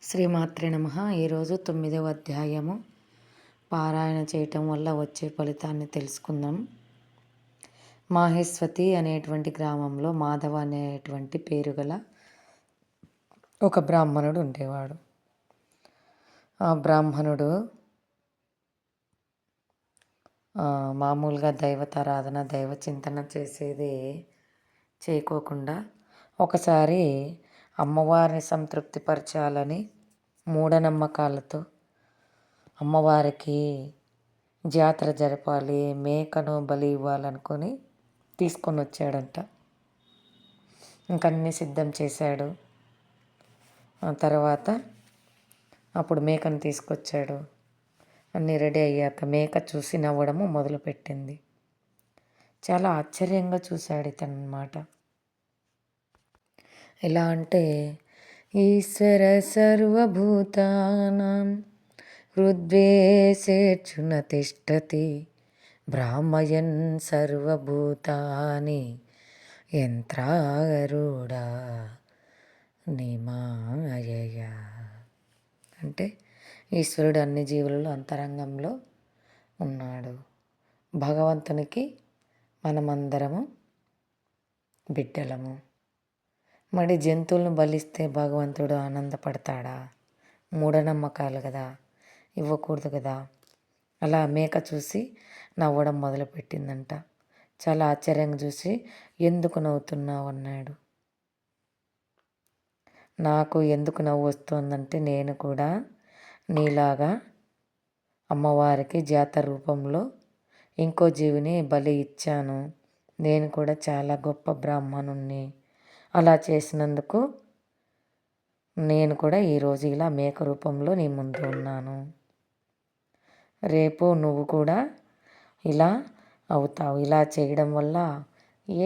శ్రీమాత్రే నమః. ఈరోజు 9వ అధ్యాయము పారాయణ చేయటం వల్ల వచ్చే ఫలితాన్ని తెలుసుకుందాం. మాహేశ్వతి అనేటువంటి గ్రామంలో మాధవ అనేటువంటి పేరు గల ఒక బ్రాహ్మణుడు ఉండేవాడు. ఆ బ్రాహ్మణుడు మామూలుగా దైవతారాధన దైవ చింతన చేసేది చేయకోకుండా ఒకసారి అమ్మవారిని సంతృప్తిపరచాలని మూఢనమ్మకాలతో అమ్మవారికి జాతర జరపాలి, మేకను బలి ఇవ్వాలనుకొని తీసుకొని వచ్చాడంట. ఇంకన్నీ సిద్ధం చేశాడు. ఆ తర్వాత అప్పుడు మేకను తీసుకొచ్చాడు. అన్నీ రెడీ అయ్యాక మేక చూసి నవ్వడము మొదలుపెట్టింది. చాలా ఆశ్చర్యంగా చూశాడు ఇతను అన్నమాట. ఎలా అంటే, ఈశ్వర సర్వభూతానాం హృద్వేసేర్చున తిష్టతి భ్రామయన్ సర్వభూతాని యంత్రారూఢ నిమాయయ. అంటే ఈశ్వరుడు అన్ని జీవులలో అంతరంగంలో ఉన్నాడు. భగవంతునికి మనమందరము బిడ్డలము. మరి జంతువులను బలిస్తే భగవంతుడు ఆనందపడతాడా? మూఢనమ్మకాలు కదా, ఇవ్వకూడదు కదా. అలా మేక చూసి నవ్వడం మొదలుపెట్టిందంట. చాలా ఆశ్చర్యంగా చూసి, ఎందుకు నవ్వుతున్నావు అన్నాడు. నాకు ఎందుకు నవ్వు వస్తుందంటే, నేను కూడా నీలాగా అమ్మవారికి జాతర రూపంలో ఇంకో జీవిని బలి ఇచ్చాను. నేను కూడా చాలా గొప్ప బ్రాహ్మణుణ్ణి. అలా చేసినందుకు నేను కూడా ఈరోజు ఇలా మేక రూపంలో నీ ముందు ఉన్నాను. రేపు నువ్వు కూడా ఇలా అవుతావు. ఇలా చేయడం వల్ల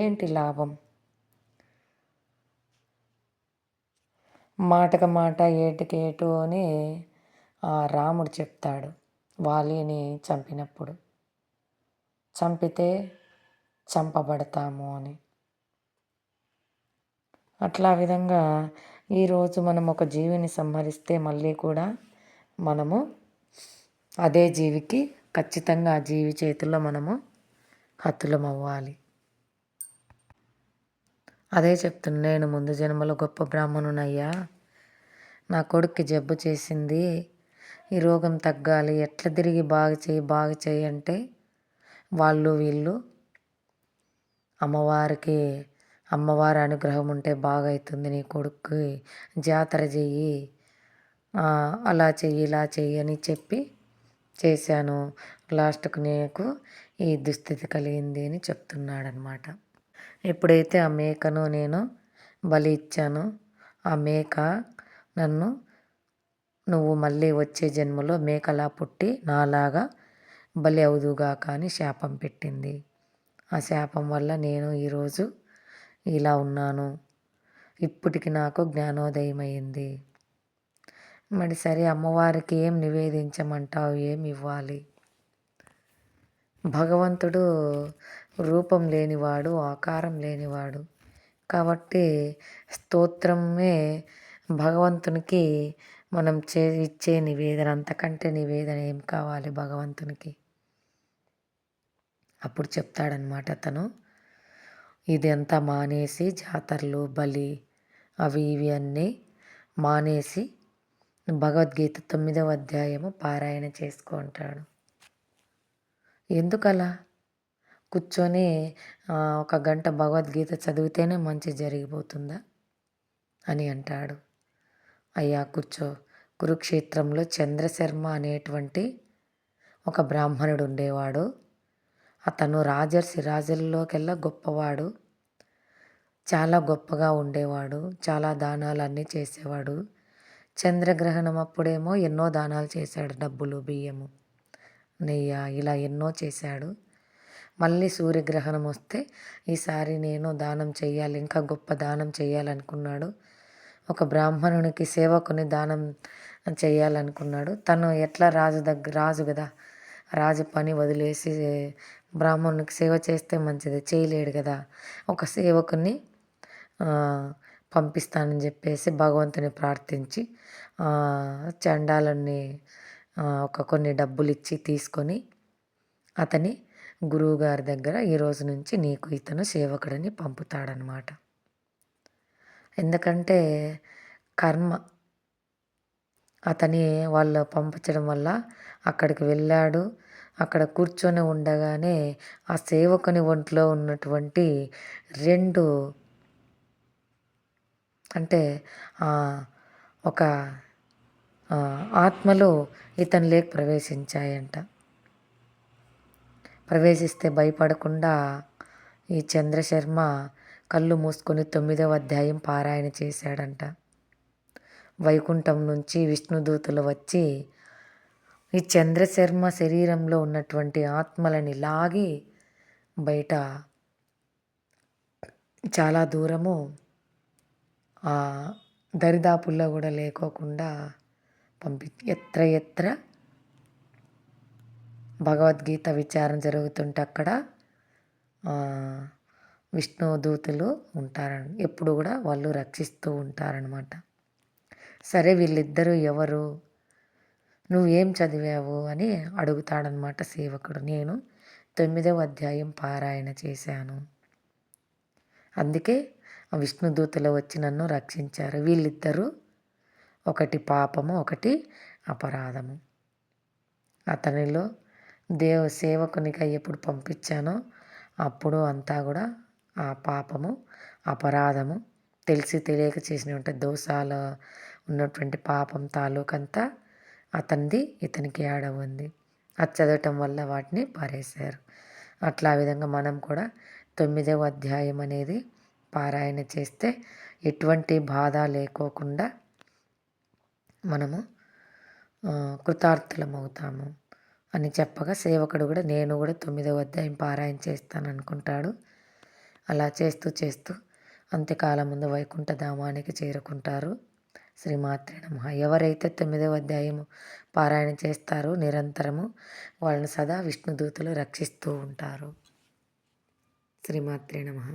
ఏంటి లాభం? మాటకు మాట ఏటికి ఏటు అని రాముడు చెప్తాడు వాలిని చంపినప్పుడు. చంపితే చంపబడతాము అని. అట్లా విధంగా ఈరోజు మనం ఒక జీవిని సంహరిస్తే మళ్ళీ కూడా మనము అదే జీవికి ఖచ్చితంగా ఆ జీవి చేతుల్లో మనము హతులం అవ్వాలి. అదే చెప్తున్నా, నేను ముందు జన్మలో గొప్ప బ్రాహ్మణునయ్యా, నా కొడుక్కి జబ్బు చేసింది, ఈ రోగం తగ్గాలి, ఎట్లా తిరిగి బాగు చేయి అంటే వాళ్ళు వీళ్ళు అమ్మవారి అనుగ్రహం ఉంటే బాగవుతుంది, నీ కొడుక్కి జాతర చెయ్యి, అలా చెయ్యి ఇలా చెయ్యి అని చెప్పి చేశాను. లాస్ట్కు నీకు ఈ దుస్థితి కలిగింది అని చెప్తున్నాడనమాట. ఎప్పుడైతే ఆ మేకను నేను బలి ఇచ్చానో ఆ మేక నువ్వు మళ్ళీ వచ్చే జన్మలో మేకలా పుట్టి నాలాగా బలి అవుదుగాక అని శాపం పెట్టింది. ఆ శాపం వల్ల నేను ఈరోజు ఇలా ఉన్నాను. ఇప్పటికి నాకు జ్ఞానోదయం అయింది. మరి సరే, అమ్మవారికి ఏం నివేదించమంటావు, ఏమి ఇవ్వాలి? భగవంతుడు రూపం లేనివాడు, ఆకారం లేనివాడు కాబట్టి స్తోత్రమే భగవంతునికి మనం ఇచ్చే నివేదన. అంతకంటే నివేదన ఏం కావాలి భగవంతునికి? అప్పుడు చెప్తాడనమాట అతను, ఇది అంతా మానేసి జాతరలు బలి అవి ఇవి అన్నీ మానేసి భగవద్గీత 9వ అధ్యాయము పారాయణ చేసుకుంటాడు. ఎందుకలా? కూర్చొని 1 గంట భగవద్గీత చదివితేనే మంచి జరిగిపోతుందా అని అంటాడు. అయ్యా కూర్చో. కురుక్షేత్రంలో చంద్రశర్మ అనేటువంటి ఒక బ్రాహ్మణుడు ఉండేవాడు. అతను రాజుల్లోకెల్లా గొప్పవాడు. చాలా గొప్పగా ఉండేవాడు. చాలా దానాలన్నీ చేసేవాడు. చంద్రగ్రహణం అప్పుడేమో ఎన్నో దానాలు చేశాడు. డబ్బులు, బియ్యము, నెయ్యి ఇలా ఎన్నో చేశాడు. మళ్ళీ సూర్యగ్రహణం వస్తే ఈసారి నేను దానం చేయాలి, ఇంకా గొప్ప దానం చేయాలనుకున్నాడు. ఒక బ్రాహ్మణునికి సేవకుని దానం చేయాలనుకున్నాడు. తను ఎట్లా రాజు కదా, రాజు పని వదిలేసి బ్రాహ్మణునికి సేవ చేస్తే మంచిది, చేయలేడు కదా. ఒక సేవకుని పంపిస్తానని చెప్పేసి భగవంతుని ప్రార్థించి చండాలుడిని కొన్ని డబ్బులిచ్చి తీసుకొని అతని గురువుగారి దగ్గర ఈ రోజు నుంచి నీకు ఇతను సేవకుడని పంపుతాడనమాట. ఎందుకంటే కర్మ వాళ్ళు పంపించడం వల్ల అక్కడికి వెళ్ళాడు. అక్కడ కూర్చొని ఉండగానే ఆ సేవకుని ఒంట్లో ఉన్నటువంటి 2 అంటే ఒక ఆత్మలు ఇతనిలోకి ప్రవేశించాయంట. ప్రవేశిస్తే భయపడకుండా ఈ చంద్రశర్మ కళ్ళు మూసుకొని 9వ అధ్యాయం పారాయణ చేశాడంట. వైకుంఠం నుంచి విష్ణుదూతలు వచ్చి ఈ చంద్రశర్మ శరీరంలో ఉన్నటువంటి ఆత్మలని లాగి బయట చాలా దూరము దరిదాపుల్లో కూడా లేకోకుండా ఎత్ర ఎత్ర భగవద్గీత విచారణ జరుగుతుంటే అక్కడ విష్ణు దూతలు ఉంటారని ఎప్పుడు కూడా వాళ్ళు రక్షిస్తూ ఉంటారనమాట. సరే వీళ్ళిద్దరూ ఎవరు, నువ్వేం చదివావు అని అడుగుతాడనమాట సేవకుడు. నేను 9వ అధ్యాయం పారాయణ చేశాను, అందుకే విష్ణుదూతలు వచ్చి నన్ను రక్షించారు. వీళ్ళిద్దరూ ఒకటి పాపము, ఒకటి అపరాధము. అతనిలో సేవకునిగా ఎప్పుడు పంపించానో అప్పుడు అంతా కూడా ఆ పాపము, అపరాధము తెలిసి తెలియక చేసినటువంటి దోషాలు ఉన్నటువంటి పాపం తాలూకంతా ఇతనికి యాడ ఉంది. అది చదవటం వల్ల వాటిని పారేశారు. అట్లా విధంగా మనం కూడా 9వ అధ్యాయం అనేది పారాయణ చేస్తే ఎటువంటి బాధ లేకోకుండా మనము కృతార్థులమవుతాము అని చెప్పగా సేవకుడు కూడా నేను కూడా 9వ అధ్యాయం పారాయణ చేస్తాను అనుకుంటాడు. అలా చేస్తూ చేస్తూ అంత్యకాలం ముందు వైకుంఠ ధామానికి చేరుకుంటారు. శ్రీమాత్రే నమః. ఎవరైతే 9వ అధ్యాయము పారాయణ చేస్తారో నిరంతరము వాళ్ళని సదా విష్ణుదూతలు రక్షిస్తూ ఉంటారు. శ్రీమాత్రే నమః.